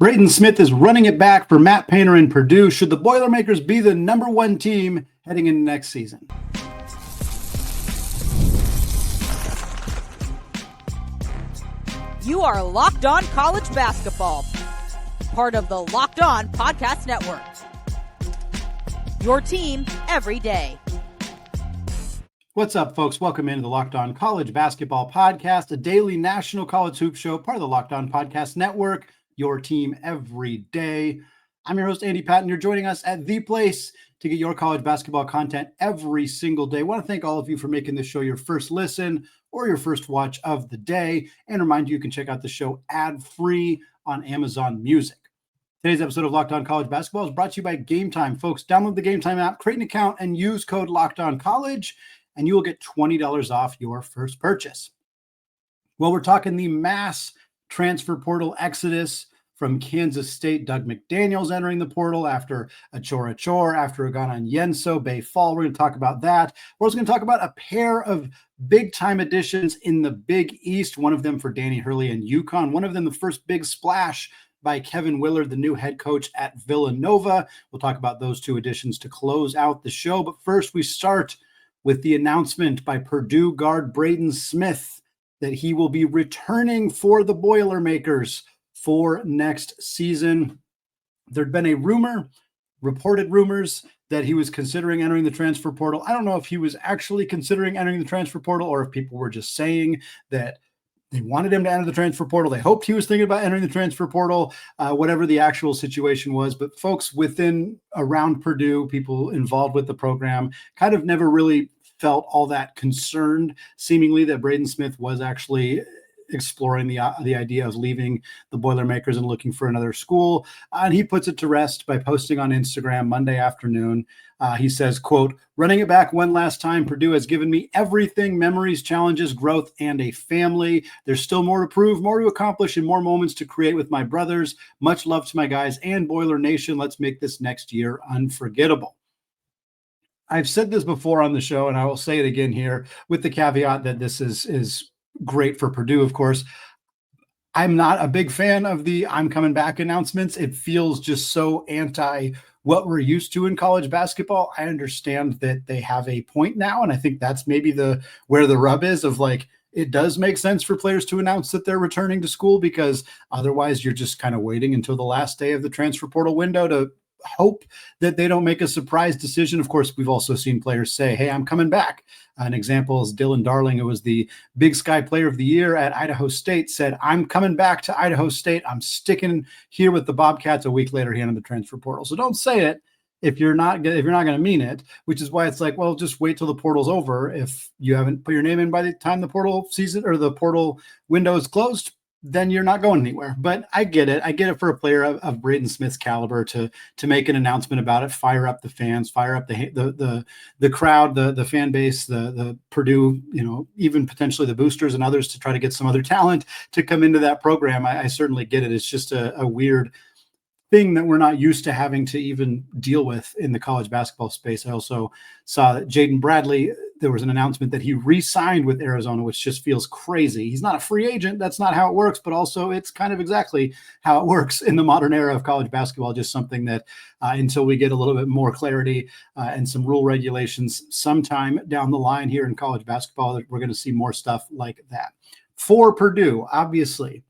Braden Smith is running it back for Matt Painter in Purdue. Should the Boilermakers be the number one team heading into next season? You are Locked On College Basketball, part of the Locked On Podcast Network. Your team every day. What's up, folks? Welcome into the Locked On College Basketball Podcast, a daily national college hoop show, part of the Locked On Podcast Network. Your team every day. I'm your host, Andy Patton. You're joining us at the place to get your college basketball content every single day. I want to thank all of you for making this show your first listen or your first watch of the day, and remind you can check out the show ad-free on Amazon Music. Today's episode of Locked On College Basketball is brought to you by Game Time. Folks, download the Game Time app, create an account, and use code LOCKEDONCollege, and you will get $20 off your first purchase. Well, we're talking the mass transfer portal exodus from Kansas State. Dug McDaniel's entering the portal after Achor, after Aganan Yenso, Bay Fall. We're going to talk about that. We're also going to talk about a pair of big-time additions in the Big East, one of them for Danny Hurley and UConn, one of them the first big splash by Kevin Willard, the new head coach at Villanova. We'll talk about those two additions to close out the show. But first, we start with the announcement by Purdue guard Braden Smith that he will be returning for the Boilermakers for next season. There'd been a reported rumors that he was considering entering the transfer portal. I don't know if he was actually considering entering the transfer portal or if people were just saying that they wanted him to enter the transfer portal. They hoped he was thinking about entering the transfer portal, whatever the actual situation was. But folks around Purdue, people involved with the program, kind of never really felt all that concerned, seemingly, that Braden Smith was actually exploring the idea of leaving the Boilermakers and looking for another school. And he puts it to rest by posting on Instagram Monday afternoon. He says, quote, "Running it back one last time, Purdue has given me everything: memories, challenges, growth, and a family. There's still more to prove, more to accomplish, and more moments to create with my brothers. Much love to my guys and Boiler Nation. Let's make this next year unforgettable." I've said this before on the show, and I will say it again here with the caveat that this is great for Purdue, of course. I'm not a big fan of the "I'm coming back" announcements. It feels just so anti what we're used to in college basketball. I understand that they have a point now, and I think that's maybe where the rub is of, like, it does make sense for players to announce that they're returning to school, because otherwise you're just kind of waiting until the last day of the transfer portal window to hope that they don't make a surprise decision. Of course, we've also seen players say, "Hey, I'm coming back." An example is Dylan Darling, who was the Big Sky Player of the Year at Idaho State, said, "I'm coming back to Idaho State. I'm sticking here with the Bobcats." A week later, he entered the transfer portal. So don't say it if you're not going to mean it, which is why it's like, well, just wait till the portal's over. If you haven't put your name in by the time the portal season or the portal window is closed, then you're not going anywhere. But I get it. I get it for a player of Braden Smith's caliber to make an announcement about it, fire up the fans, fire up the crowd, the fan base, the Purdue, even potentially the boosters and others, to try to get some other talent to come into that program. I certainly get it. It's just a weird thing that we're not used to having to even deal with in the college basketball space. I also saw that Jaden Bradley, there was an announcement that he re-signed with Arizona, which just feels crazy. He's not a free agent. That's not how it works, but also it's kind of exactly how it works in the modern era of college basketball. Just something that until we get a little bit more clarity and some rule regulations sometime down the line here in college basketball, that we're going to see more stuff like that. For Purdue, obviously,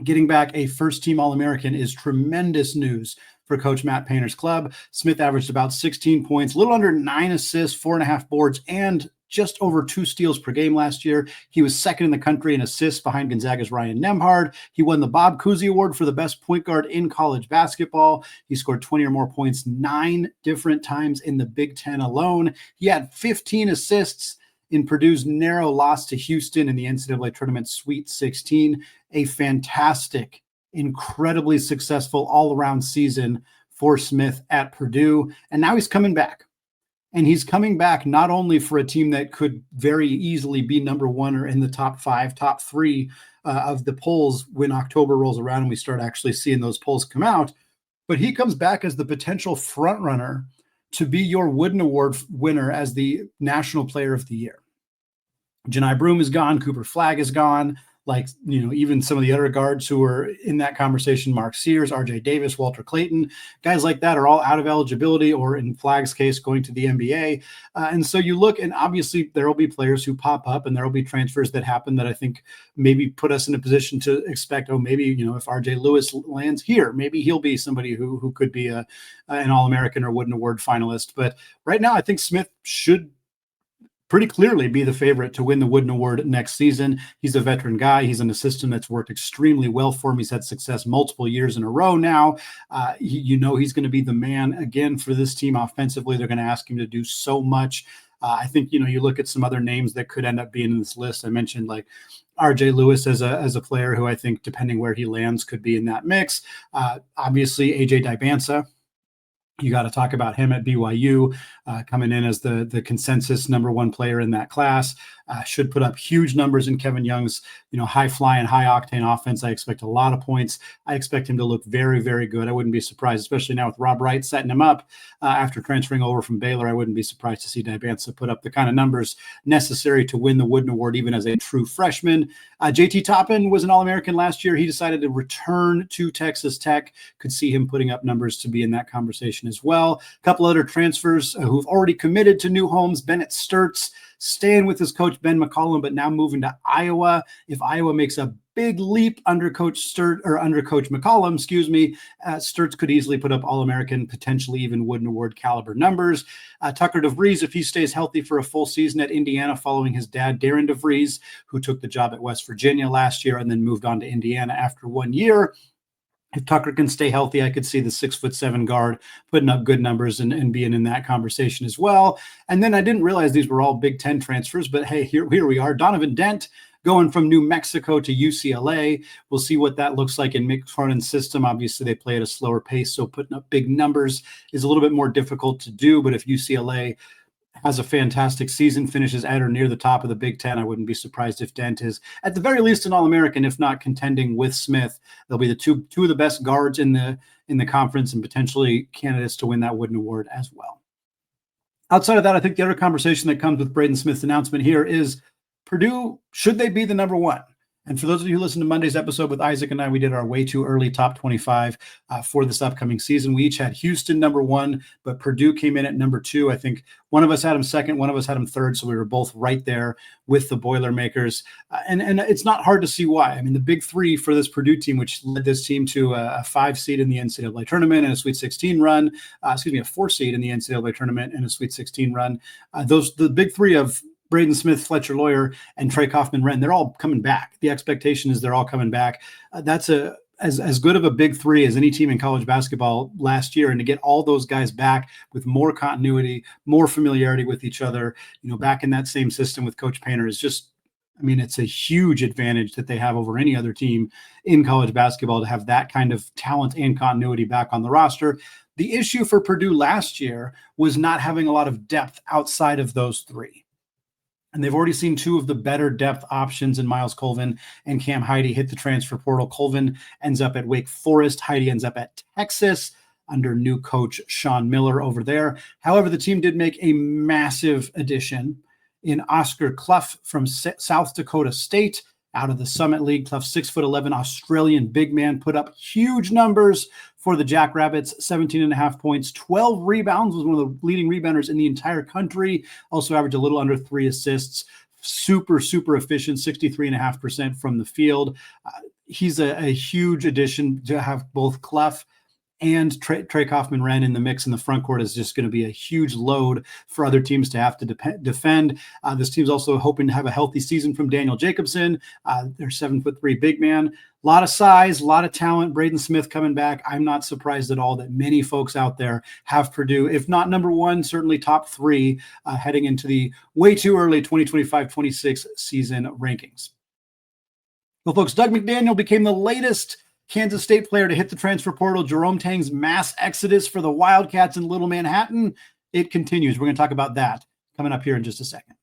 getting back a first-team All-American is tremendous news for Coach Matt Painter's club. Smith averaged about 16 points, a little under 9 assists, 4.5 boards, and just over 2 steals per game last year. He was second in the country in assists behind Gonzaga's Ryan Nembhard. He won the Bob Cousy Award for the best point guard in college basketball. He scored 20 or more points 9 different times in the Big Ten alone. He had 15 assists in Purdue's narrow loss to Houston in the NCAA tournament Sweet 16. A fantastic, incredibly successful all-around season for Smith at Purdue. And now he's coming back. And he's coming back not only for a team that could very easily be number one or in the top 5, top 3 of the polls when October rolls around and we start actually seeing those polls come out, but he comes back as the potential front runner to be your Wooden Award winner as the National Player of the Year. Janai Broome is gone. Cooper Flagg is gone. like, even some of the other guards who were in that conversation, Mark Sears, RJ Davis, Walter Clayton, guys like that are all out of eligibility or in Flagg's case, going to the NBA. And so you look, and obviously there will be players who pop up and there will be transfers that happen that I think maybe put us in a position to expect, maybe, if RJ Lewis lands here, maybe he'll be somebody who could be an All-American or Wooden Award finalist. But right now, I think Smith should pretty clearly be the favorite to win the Wooden Award next season. He's a veteran guy. He's in a system that's worked extremely well for him. He's had success multiple years in a row now. He's going to be the man again for this team offensively. They're going to ask him to do so much. I think, you look at some other names that could end up being in this list. I mentioned like RJ Lewis as a player who I think, depending where he lands, could be in that mix. Obviously, AJ Dibansa. You got to talk about him at BYU, coming in as the consensus number one player in that class. Should put up huge numbers in Kevin Young's, high flying, high octane offense. I expect a lot of points. I expect him to look very, very good. I wouldn't be surprised, especially now with Rob Wright setting him up after transferring over from Baylor. I wouldn't be surprised to see Dibansa put up the kind of numbers necessary to win the Wooden Award, even as a true freshman. JT Toppin was an All-American last year. He decided to return to Texas Tech. Could see him putting up numbers to be in that conversation as well. A couple other transfers who've already committed to new homes. Bennett Sturtz staying with his coach Ben McCollum, but now moving to Iowa. If Iowa makes a big leap under Coach McCollum, Sturtz could easily put up All-American, potentially even Wooden Award caliber numbers. Tucker DeVries, if he stays healthy for a full season at Indiana, following his dad, Darren DeVries, who took the job at West Virginia last year and then moved on to Indiana after 1 year. If Tucker can stay healthy, I could see the 6'7" guard putting up good numbers and being in that conversation as well. And then I didn't realize these were all Big Ten transfers, but hey, here we are. Donovan Dent going from New Mexico to UCLA. We'll see what that looks like in Mick Cronin's system. Obviously, they play at a slower pace, so putting up big numbers is a little bit more difficult to do. But if UCLA has a fantastic season, finishes at or near the top of the Big Ten, I wouldn't be surprised if Dent is, at the very least, an All-American, if not contending with Smith. They'll be the two of the best guards in the conference and potentially candidates to win that Wooden Award as well. Outside of that, I think the other conversation that comes with Braden Smith's announcement here is Purdue, should they be the number one? And for those of you who listened to Monday's episode with Isaac and I, we did our way too early top 25 for this upcoming season. We each had Houston number one, but Purdue came in at number two. I think one of us had him second, one of us had him third. So we were both right there with the Boilermakers. And it's not hard to see why. I mean, the big three for this Purdue team, which led this team to a 5 seed in the NCAA tournament and a Sweet 16 run, a 4 seed in the NCAA tournament and a Sweet 16 run. The big three of Braden Smith, Fletcher, Loyer, and Trey Kaufman-Renn, they're all coming back. The expectation is they're all coming back. That's as good of a big three as any team in college basketball last year. And to get all those guys back with more continuity, more familiarity with each other, back in that same system with Coach Painter is just, it's a huge advantage that they have over any other team in college basketball to have that kind of talent and continuity back on the roster. The issue for Purdue last year was not having a lot of depth outside of those three. And they've already seen two of the better depth options in Miles Colvin and Cam Heide hit the transfer portal. Colvin ends up at Wake Forest. Heide ends up at Texas under new coach Sean Miller over there. However, the team did make a massive addition in Oscar Clough from South Dakota State out of the Summit League. Clough, 6'11" Australian big man, put up huge numbers for the Jackrabbits, 17.5 points, 12 rebounds, was one of the leading rebounders in the entire country. Also averaged a little under 3 assists. Super, super efficient, 63.5% from the field. He's a huge addition to have both Clough and Trey Kaufman-Renn in the mix in the front court is just going to be a huge load for other teams to have to defend. This team's also hoping to have a healthy season from Daniel Jacobson. They're 7'3" big man. A lot of size, a lot of talent. Braden Smith coming back. I'm not surprised at all that many folks out there have Purdue, if not number one, certainly top 3 heading into the way too early 2025-26 season rankings. Well, folks, Dug McDaniel became the latest Kansas State player to hit the transfer portal. Jerome Tang's mass exodus for the Wildcats in Little Manhattan, it continues. We're going to talk about that coming up here in just a second.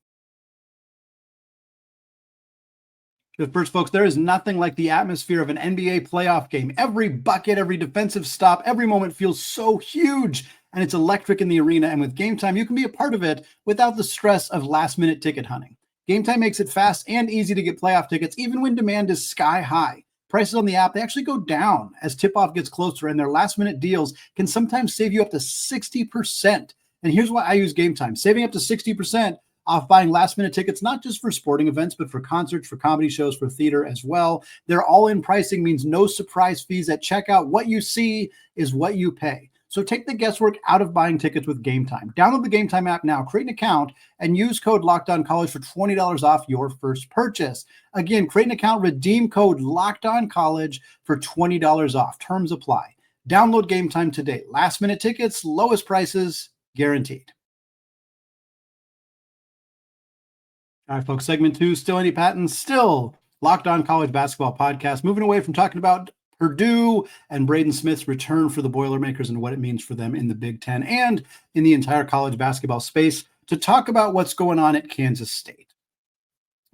But first, folks, there is nothing like the atmosphere of an NBA playoff game. Every bucket, every defensive stop, every moment feels so huge, and it's electric in the arena. And with Game Time, you can be a part of it without the stress of last-minute ticket hunting. Game Time makes it fast and easy to get playoff tickets, even when demand is sky high. Prices on the app, they actually go down as tip-off gets closer, and their last-minute deals can sometimes save you up to 60%. And here's why I use Game Time. Saving up to 60% off buying last-minute tickets, not just for sporting events, but for concerts, for comedy shows, for theater as well. Their all-in pricing means no surprise fees at checkout. What you see is what you pay. So take the guesswork out of buying tickets with Game Time. Download the Game Time app now, create an account, and use code LOCKEDONCollege for $20 off your first purchase. Again, create an account, redeem code LOCKEDONCollege for $20 off. Terms apply. Download Game Time today. Last-minute tickets, lowest prices, guaranteed. All right, folks, segment 2, still Andy Patton, still Locked On College Basketball Podcast. Moving away from talking about Purdue and Braden Smith's return for the Boilermakers and what it means for them in the Big Ten and in the entire college basketball space to talk about what's going on at Kansas State.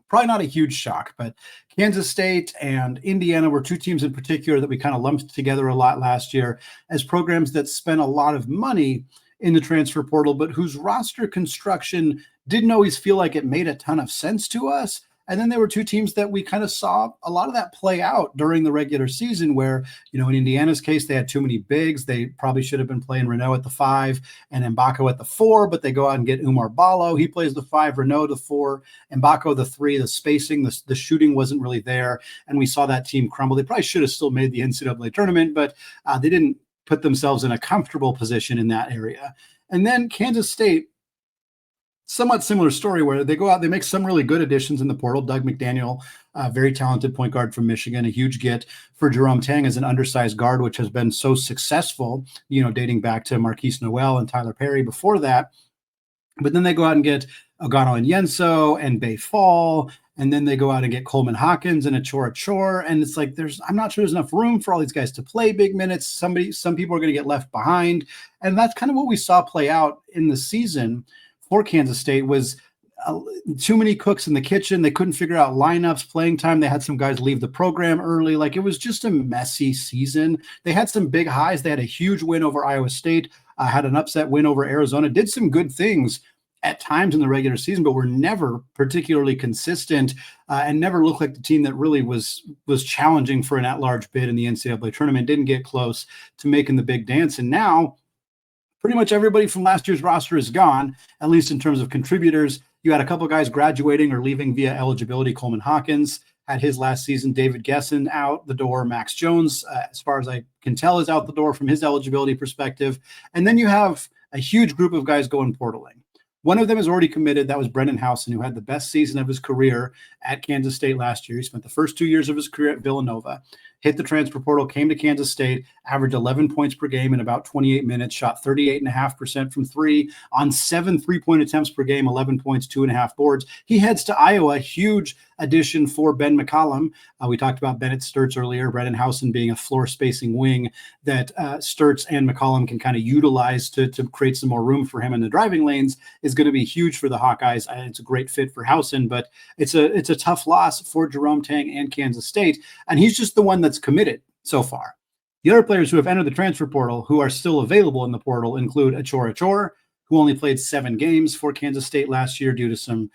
Probably not a huge shock, but Kansas State and Indiana were two teams in particular that we kind of lumped together a lot last year as programs that spent a lot of money in the transfer portal, but whose roster construction didn't always feel like it made a ton of sense to us. And then there were two teams that we kind of saw a lot of that play out during the regular season where, in Indiana's case, they had too many bigs. They probably should have been playing Renaud at the 5 and Mbako at the 4, but they go out and get Umar Ballo. He plays the 5, Renaud the 4, Mbako the 3. The spacing, the shooting wasn't really there. And we saw that team crumble. They probably should have still made the NCAA tournament, but they didn't put themselves in a comfortable position in that area. And then Kansas State, somewhat similar story where they go out, they make some really good additions in the portal. Dug McDaniel, a very talented point guard from Michigan, a huge get for Jerome Tang as an undersized guard, which has been so successful, dating back to Marquise Noel and Tyler Perry before that. But then they go out and get Ogano Yenso and Bay Fall, and then they go out and get Coleman Hawkins and Achor Achor. And it's like, I'm not sure there's enough room for all these guys to play big minutes. Some people are going to get left behind. And that's kind of what we saw play out in the season for Kansas State was too many cooks in the kitchen. They couldn't figure out lineups, playing time. They had some guys leave the program early. Like, it was just a messy season. They had some big highs. They had a huge win over Iowa State, had an upset win over Arizona, did some good things at times in the regular season, but were never particularly consistent and never looked like the team that really was challenging for an at-large bid in the NCAA tournament, didn't get close to making the big dance. And now pretty much everybody from last year's roster is gone, at least in terms of contributors. You had a couple of guys graduating or leaving via eligibility. Coleman Hawkins had his last season. David Gesson out the door. Max Jones, as far as I can tell, is out the door from his eligibility perspective. And then you have a huge group of guys going portaling. One of them is already committed. That was Brendan Howson, who had the best season of his career at Kansas State last year. He spent the first 2 years of his career at Villanova, hit the transfer portal, came to Kansas State, averaged 11 points per game in about 28 minutes, shot 38.5% from 3 on 7 3-point attempts per game, 11 points, 2.5 boards. He heads to Iowa, huge addition for Ben McCollum. We talked about Bennett Sturtz earlier, Brendan Howson being a floor spacing wing that Sturtz and McCollum can kind of utilize to create some more room for him in the driving lanes is going to be huge for the Hawkeyes. It's a great fit for Howson, but it's a tough loss for Jerome Tang and Kansas State. And he's just the one that's committed so far. The other players who have entered the transfer portal who are still available in the portal include Achor Achor, who only played 7 games for Kansas State last year due to some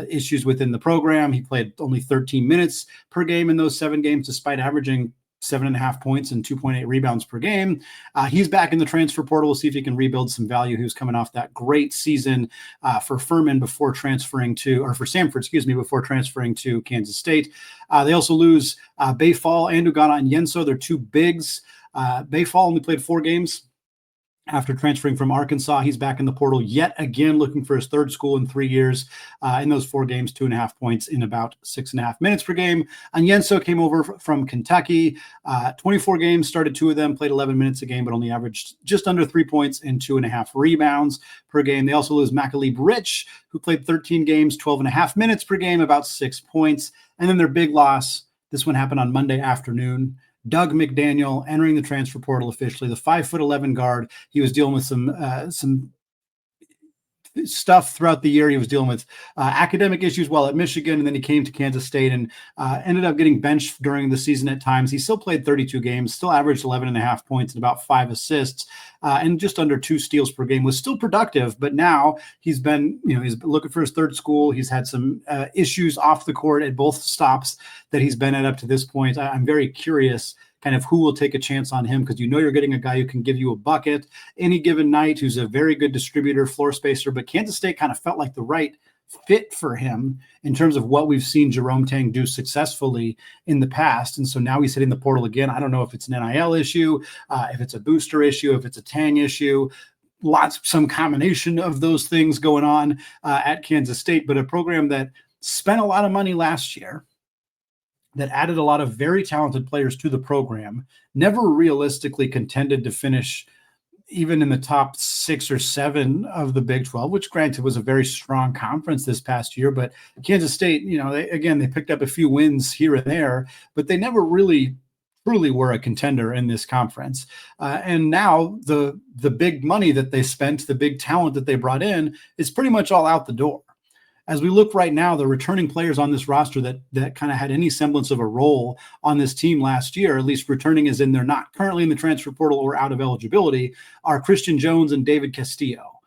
issues within the program. He played only 13 minutes per game in those 7 games, despite averaging 7.5 points and 2.8 rebounds per game. He's back in the transfer portal. We'll see if he can rebuild some value. He was coming off that great season for Furman before transferring to, or for Samford, before transferring to Kansas State. They also lose Bay Fall and Ugana and Yenso. They're 2 bigs. Bay Fall only played 4 games after transferring from Arkansas. He's back in the portal yet again, looking for his 3rd school in 3 years. In those 4 games, 2.5 points in about 6.5 minutes per game. Anyenso came over from Kentucky, 24 games, started 2 of them, played 11 minutes a game, but only averaged just under 3 points and 2.5 rebounds per game. They also lose Macalib Rich, who played 13 games, 12.5 minutes per game, about 6 points. And then their big loss, this one happened on Monday afternoon, Dug McDaniel entering the transfer portal officially, the 5'11" guard. He was dealing with some stuff throughout the year. He was dealing with academic issues while at Michigan, and then he came to Kansas State and ended up getting benched during the season at times. He still played 32 games, still averaged 11.5 points and about 5 assists, and just under 2 steals per game. Was still productive, but now he's been, he's looking for his third school. He's had some issues off the court at both stops that he's been at up to this point. I'm very curious kind of who will take a chance on him, because you're getting a guy who can give you a bucket any given night, who's a very good distributor, floor spacer. But Kansas State kind of felt like the right fit for him in terms of what we've seen Jerome Tang do successfully in the past. And so now he's hitting the portal again. I don't know if it's an NIL issue, if it's a booster issue, if it's a Tang issue, some combination of those things going on at Kansas State, but a program that spent a lot of money last year, that added a lot of very talented players to the program, never realistically contended to finish even in the top 6 or 7 of the Big 12, which granted was a very strong conference this past year. But Kansas State, they picked up a few wins here and there, but they never really truly were a contender in this conference. And now the big money that they spent, the big talent that they brought in, is pretty much all out the door. As we look right now, the returning players on this roster that kind of had any semblance of a role on this team last year, at least returning as in they're not currently in the transfer portal or out of eligibility, are Christian Jones and David Castillo.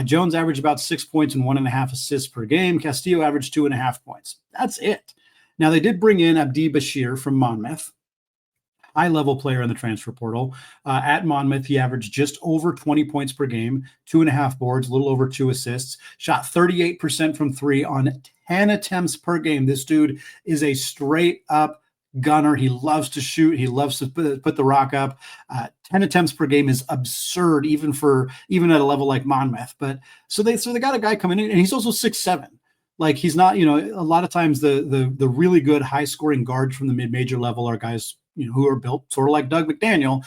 Jones averaged about 6 points and 1.5 assists per game. Castillo averaged 2.5 points. That's it. Now, they did bring in Abdi Bashir from Monmouth, high-level player in the transfer portal. At Monmouth, he averaged just over 20 points per game, 2.5 boards, a little over 2 assists, shot 38% from 3 on 10 attempts per game. This dude is a straight-up gunner. He loves to shoot. He loves to put the rock up. 10 attempts per game is absurd, even at a level like Monmouth. But so they got a guy coming in, and he's also 6'7". Like, he's not, a lot of times the really good high-scoring guards from the mid-major level are guys who are built sort of like Dug McDaniel,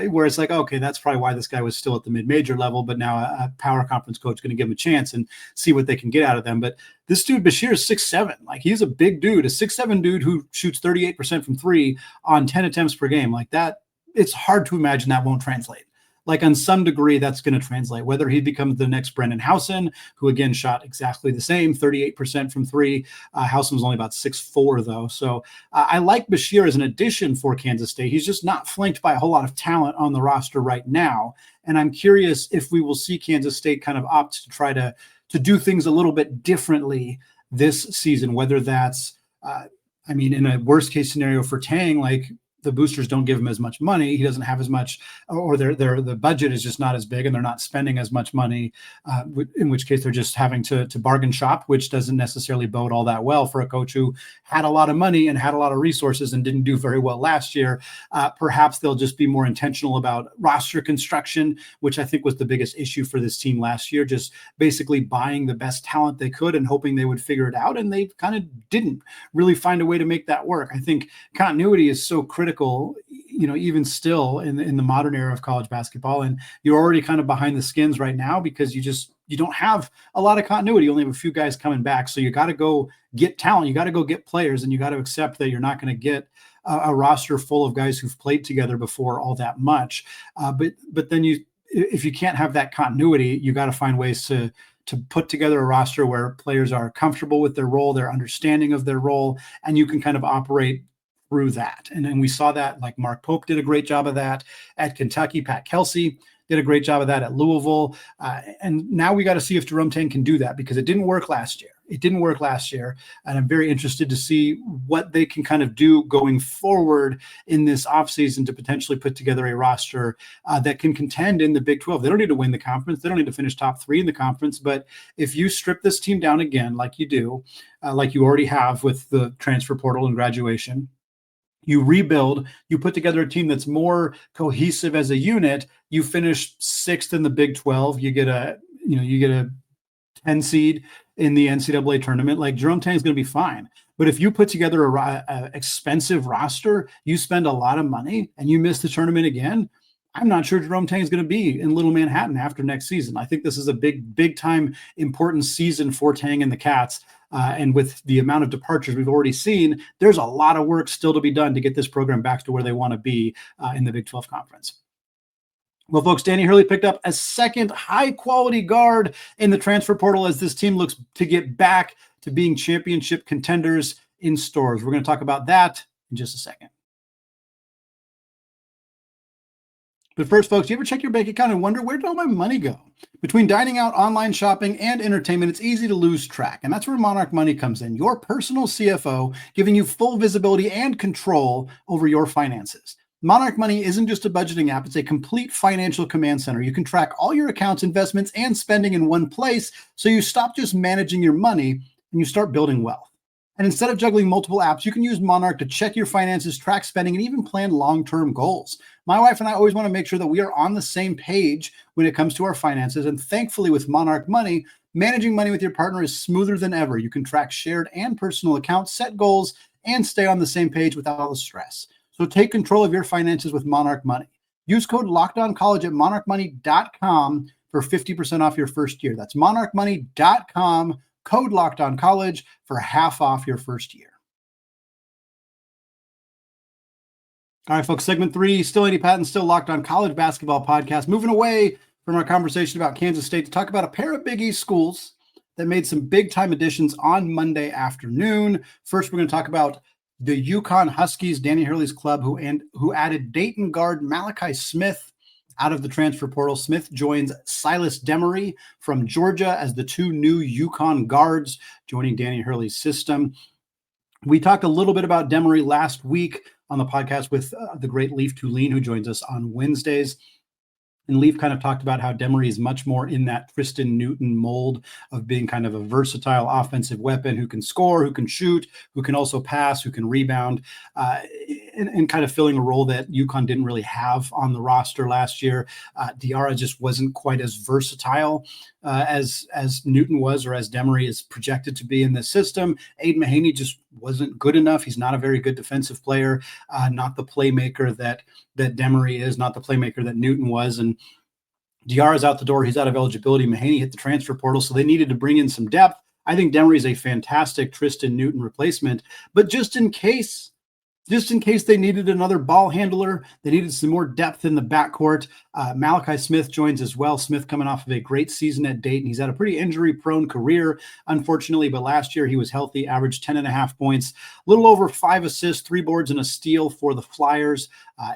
where it's like, okay, that's probably why this guy was still at the mid-major level, but now a power conference coach is going to give him a chance and see what they can get out of them. But this dude, Bashir, is 6'7". Like, he's a big dude, a 6'7" dude who shoots 38% from 3 on 10 attempts per game. Like that, it's hard to imagine that won't translate. Like, on some degree, that's going to translate, whether he becomes the next Brendan Howson, who again shot exactly the same, 38% from 3. Howson was only about 6'4", though. So I like Bashir as an addition for Kansas State. He's just not flanked by a whole lot of talent on the roster right now. And I'm curious if we will see Kansas State kind of opt to try to do things a little bit differently this season, whether that's, in a worst case scenario for Tang, like, the boosters don't give him as much money. He doesn't have as much, or the budget is just not as big, and they're not spending as much money, in which case they're just having to bargain shop, which doesn't necessarily bode all that well for a coach who had a lot of money and had a lot of resources and didn't do very well last year. Perhaps they'll just be more intentional about roster construction, which I think was the biggest issue for this team last year, just basically buying the best talent they could and hoping they would figure it out. And they kind of didn't really find a way to make that work. I think continuity is so critical, even still in the modern era of college basketball. And you're already kind of behind the skins right now because you don't have a lot of continuity. You only have a few guys coming back. So you got to go get talent. You got to go get players, and you got to accept that you're not going to get a roster full of guys who've played together before all that much. But then if you can't have that continuity, you got to find ways to put together a roster where players are comfortable with their role, their understanding of their role, and you can kind of operate through that. And then we saw that, like, Mark Pope did a great job of that at Kentucky. Pat Kelsey did a great job of that at Louisville. And now we got to see if Jerome Tang can do that, because it didn't work last year. And I'm very interested to see what they can kind of do going forward in this offseason to potentially put together a roster that can contend in the Big 12. They don't need to win the conference. They don't need to finish top 3 in the conference. But if you strip this team down again, like you do, like you already have with the transfer portal and graduation, you rebuild, you put together a team that's more cohesive as a unit, you finish 6th in the Big 12, you get a 10 seed in the NCAA tournament. Like, Jerome Tang is going to be fine. But if you put together a expensive roster, you spend a lot of money, and you miss the tournament again, I'm not sure Jerome Tang is going to be in Little Manhattan after next season. I think this is a big time important season for Tang and the Cats. And with the amount of departures we've already seen, there's a lot of work still to be done to get this program back to where they want to be in the Big 12 conference. Well, folks, Danny Hurley picked up a second high-quality guard in the transfer portal as this team looks to get back to being championship contenders in stores. We're going to talk about that in just a second. But first, folks, you ever check your bank account and wonder, where did all my money go? Between dining out, online shopping, and entertainment, it's easy to lose track. And that's where Monarch Money comes in, your personal CFO, giving you full visibility and control over your finances. Monarch Money isn't just a budgeting app, it's a complete financial command center. You can track all your accounts, investments, and spending in one place, so you stop just managing your money and you start building wealth. And instead of juggling multiple apps, you can use Monarch to check your finances, track spending, and even plan long-term goals. My wife and I always want to make sure that we are on the same page when it comes to our finances. And thankfully, with Monarch Money, managing money with your partner is smoother than ever. You can track shared and personal accounts, set goals, and stay on the same page without all the stress. So take control of your finances with Monarch Money. Use code LOCKEDONCollege at monarchmoney.com for 50% off your first year. That's monarchmoney.com. Code LOCKEDONCollege for half off your first year. All right, folks, segment 3, still Andy Patton, still Locked On College Basketball Podcast. Moving away from our conversation about Kansas State to talk about a pair of Big East schools that made some big-time additions on Monday afternoon. First, we're going to talk about the UConn Huskies, Danny Hurley's club, who added Dayton guard Malachi Smith out of the transfer portal. Smith joins Silas Demery from Georgia as the two new UConn guards joining Danny Hurley's system. We talked a little bit about Demery last week on the podcast with the great Leaf Tulane, who joins us on Wednesdays. And Leaf kind of talked about how Demery is much more in that Tristan Newton mold of being kind of a versatile offensive weapon who can score, who can shoot, who can also pass, who can rebound, and kind of filling a role that UConn didn't really have on the roster last year. Diarra just wasn't quite as versatile as Newton was, or as Demery is projected to be in this system. Aiden Mahaney just wasn't good enough. He's not a very good defensive player, not the playmaker that Demery is, not the playmaker that Newton was. And Diarra's out the door. He's out of eligibility. Mahaney hit the transfer portal, so they needed to bring in some depth. I think Demery is a fantastic Tristan Newton replacement, but just in case they needed another ball handler, they needed some more depth in the backcourt. Malachi Smith joins as well. Smith coming off of a great season at Dayton. He's had a pretty injury-prone career, unfortunately, but last year he was healthy, averaged 10.5 points, a little over 5 assists, 3 boards, and a steal for the Flyers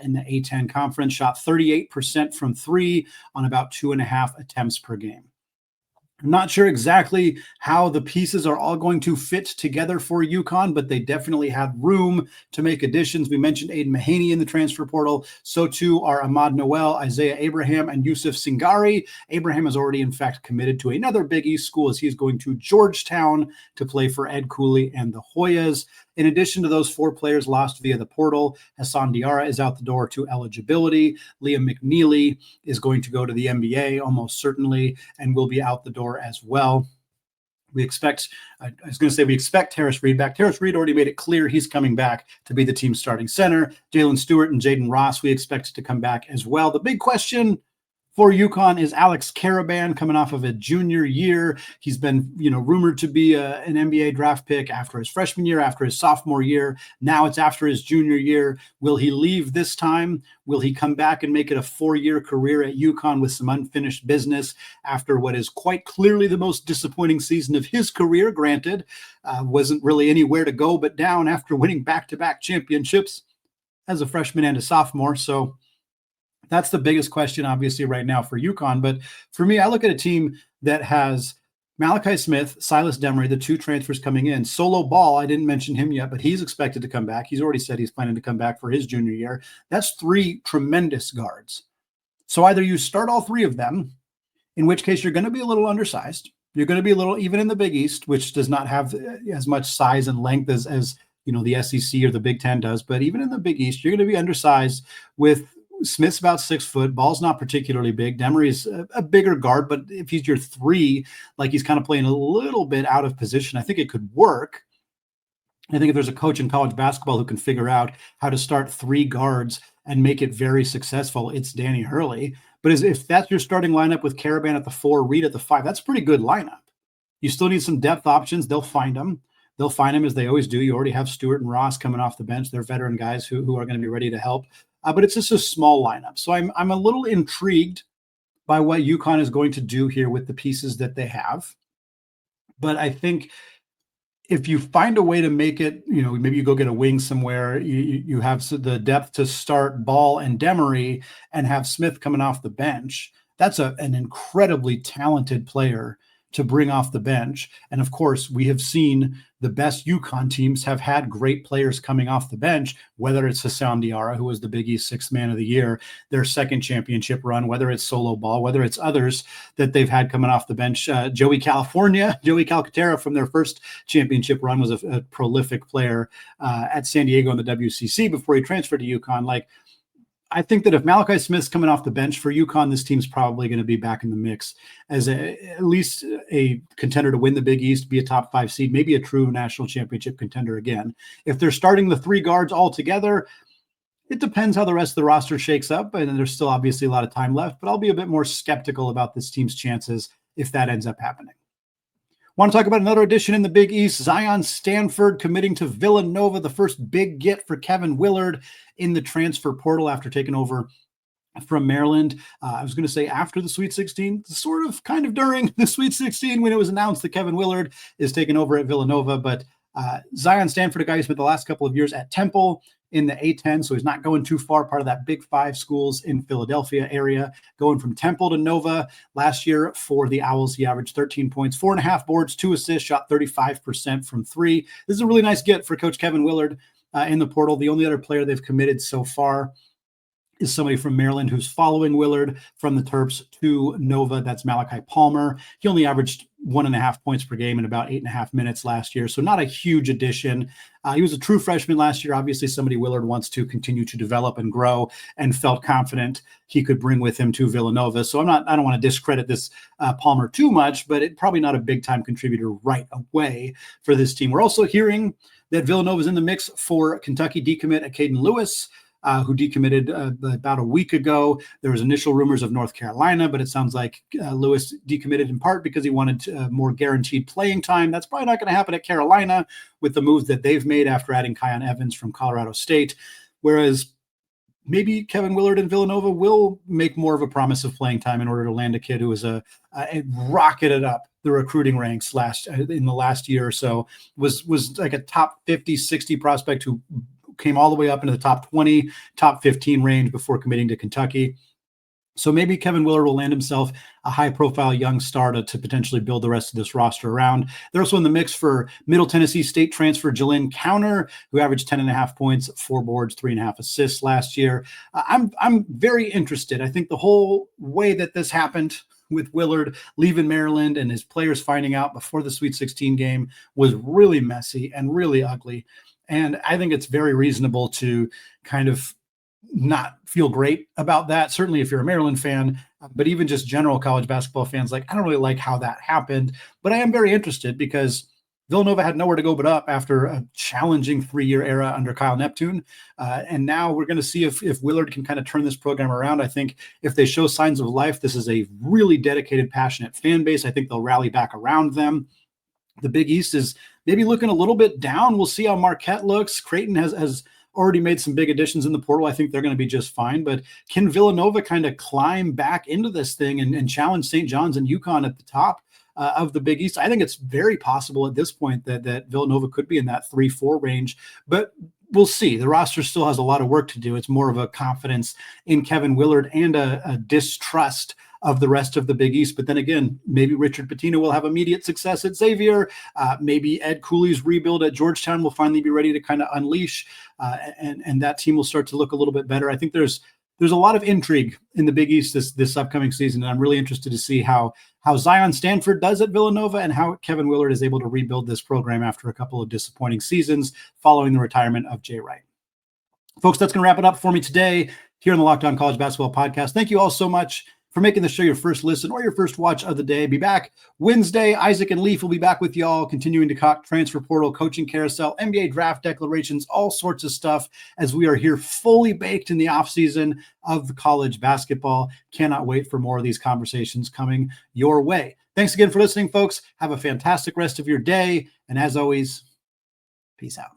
in the A10 conference, shot 38% from 3 on about 2.5 attempts per game. I'm not sure exactly how the pieces are all going to fit together for UConn, but they definitely have room to make additions. We mentioned Aiden Mahaney in the transfer portal. So too are Ahmad Noel, Isaiah Abraham, and Yusuf Singari. Abraham is already, in fact, committed to another Big East school as he's going to Georgetown to play for Ed Cooley and the Hoyas. In addition to those 4 players lost via the portal, Hassan Diarra is out the door to eligibility. Liam McNeely is going to go to the NBA almost certainly and will be out the door as well. We expect Harris Reed back. Harris Reed already made it clear he's coming back to be the team's starting center. Jalen Stewart and Jaden Ross, we expect to come back as well. The big question for UConn is Alex Karaban, coming off of a junior year. He's been, rumored to be an NBA draft pick after his freshman year, after his sophomore year. Now it's after his junior year. Will he leave this time? Will he come back and make it a 4-year career at UConn with some unfinished business after what is quite clearly the most disappointing season of his career? Granted, wasn't really anywhere to go but down after winning back-to-back championships as a freshman and a sophomore. So that's the biggest question, obviously, right now for UConn. But for me, I look at a team that has Malachi Smith, Silas Demery, the 2 transfers coming in. Solo Ball, I didn't mention him yet, but he's expected to come back. He's already said he's planning to come back for his junior year. That's 3 tremendous guards. So either you start all 3 of them, in which case you're going to be a little undersized. You're going to be a little, even in the Big East, which does not have as much size and length as the SEC or the Big Ten does. But even in the Big East, you're going to be undersized with Smith's about 6 foot. Ball's not particularly big. Demery is a bigger guard, but if he's your 3, like he's kind of playing a little bit out of position, I think it could work. I think if there's a coach in college basketball who can figure out how to start 3 guards and make it very successful, it's Danny Hurley. But if that's your starting lineup with Karaban at the 4, Reed at the 5, that's a pretty good lineup. You still need some depth options. They'll find them. As they always do. You already have Stewart and Ross coming off the bench. They're veteran guys who are going to be ready to help but it's just a small lineup. So I'm a little intrigued by what UConn is going to do here with the pieces that they have. But I think if you find a way to make it, maybe you go get a wing somewhere, you have the depth to start Ball and Demery and have Smith coming off the bench. That's an incredibly talented player to bring off the bench. And of course, we have seen the best UConn teams have had great players coming off the bench, whether it's Hassan Diarra, who was the Big East Sixth Man of the Year, their second championship run, whether it's Solo Ball, whether it's others that they've had coming off the bench. Joey Calcaterra from their first championship run was a prolific player at San Diego in the WCC before he transferred to UConn. I think that if Malachi Smith's coming off the bench for UConn, this team's probably going to be back in the mix as at least a contender to win the Big East, be a top 5 seed, maybe a true national championship contender again. If they're starting the 3 guards all together, it depends how the rest of the roster shakes up, and there's still obviously a lot of time left, but I'll be a bit more skeptical about this team's chances if that ends up happening. Want to talk about another addition in the Big East? Zion Stanford committing to Villanova, the first big get for Kevin Willard in the transfer portal after taking over from Maryland. I was going to say after the Sweet 16, sort of kind of during the Sweet 16 when it was announced that Kevin Willard is taking over at Villanova. But Zion Stanford, a guy who spent the last couple of years at Temple in the A-10, so he's not going too far, part of that Big 5 schools in Philadelphia area, going from Temple to Nova. Last year for the Owls, he averaged 13 points, 4.5 boards, 2 assists, shot 35% from 3. This is a really nice get for Coach Kevin Willard in the portal. The only other player they've committed so far is somebody from Maryland who's following Willard from the Terps to Nova. That's Malachi Palmer. He only averaged 1.5 points per game in about 8.5 minutes last year. So not a huge addition. He was a true freshman last year. Obviously somebody Willard wants to continue to develop and grow and felt confident he could bring with him to Villanova. So I don't want to discredit this Palmer too much, but it's probably not a big time contributor right away for this team. We're also hearing that Villanova is in the mix for Kentucky decommit Caden Lewis, who decommitted about a week ago. There was initial rumors of North Carolina, but it sounds like Lewis decommitted in part because he wanted more guaranteed playing time. That's probably not going to happen at Carolina with the moves that they've made after adding Kion Evans from Colorado State. Whereas maybe Kevin Willard and Villanova will make more of a promise of playing time in order to land a kid who was rocketed up the recruiting ranks in the last year or so, was like a top 50, 60 prospect who came all the way up into the top 20, top 15 range before committing to Kentucky. So maybe Kevin Willard will land himself a high-profile young star to potentially build the rest of this roster around. They're also in the mix for Middle Tennessee State transfer Jalen Counter, who averaged 10.5 points, 4 boards, 3.5 assists last year. I'm very interested. I think the whole way that this happened with Willard leaving Maryland and his players finding out before the Sweet 16 game was really messy and really ugly. And I think it's very reasonable to kind of not feel great about that. Certainly if you're a Maryland fan, but even just general college basketball fans, I don't really like how that happened, but I am very interested because Villanova had nowhere to go but up after a challenging 3-year era under Kyle Neptune. And now we're going to see if Willard can kind of turn this program around. I think if they show signs of life, this is a really dedicated, passionate fan base. I think they'll rally back around them. The Big East is maybe looking a little bit down. We'll see how Marquette looks. Creighton has already made some big additions in the portal. I think they're going to be just fine. But can Villanova kind of climb back into this thing and challenge St. John's and UConn at the top of the Big East? I think it's very possible at this point that Villanova could be in that 3-4 range. But we'll see. The roster still has a lot of work to do. It's more of a confidence in Kevin Willard and a distrust of the rest of the Big East. But then again, maybe Richard Pitino will have immediate success at Xavier. Maybe Ed Cooley's rebuild at Georgetown will finally be ready to kind of unleash, and that team will start to look a little bit better. I think there's a lot of intrigue in the Big East this upcoming season, and I'm really interested to see how Zion Stanford does at Villanova and how Kevin Willard is able to rebuild this program after a couple of disappointing seasons following the retirement of Jay Wright. Folks, that's going to wrap it up for me today here on the Locked On College Basketball Podcast. Thank you all so much for making the show your first listen or your first watch of the day. Be back Wednesday. Isaac and Leaf will be back with y'all, continuing to talk transfer portal, coaching carousel, NBA draft declarations, all sorts of stuff as we are here fully baked in the offseason of college basketball. Cannot wait for more of these conversations coming your way. Thanks again for listening, folks. Have a fantastic rest of your day. And as always, peace out.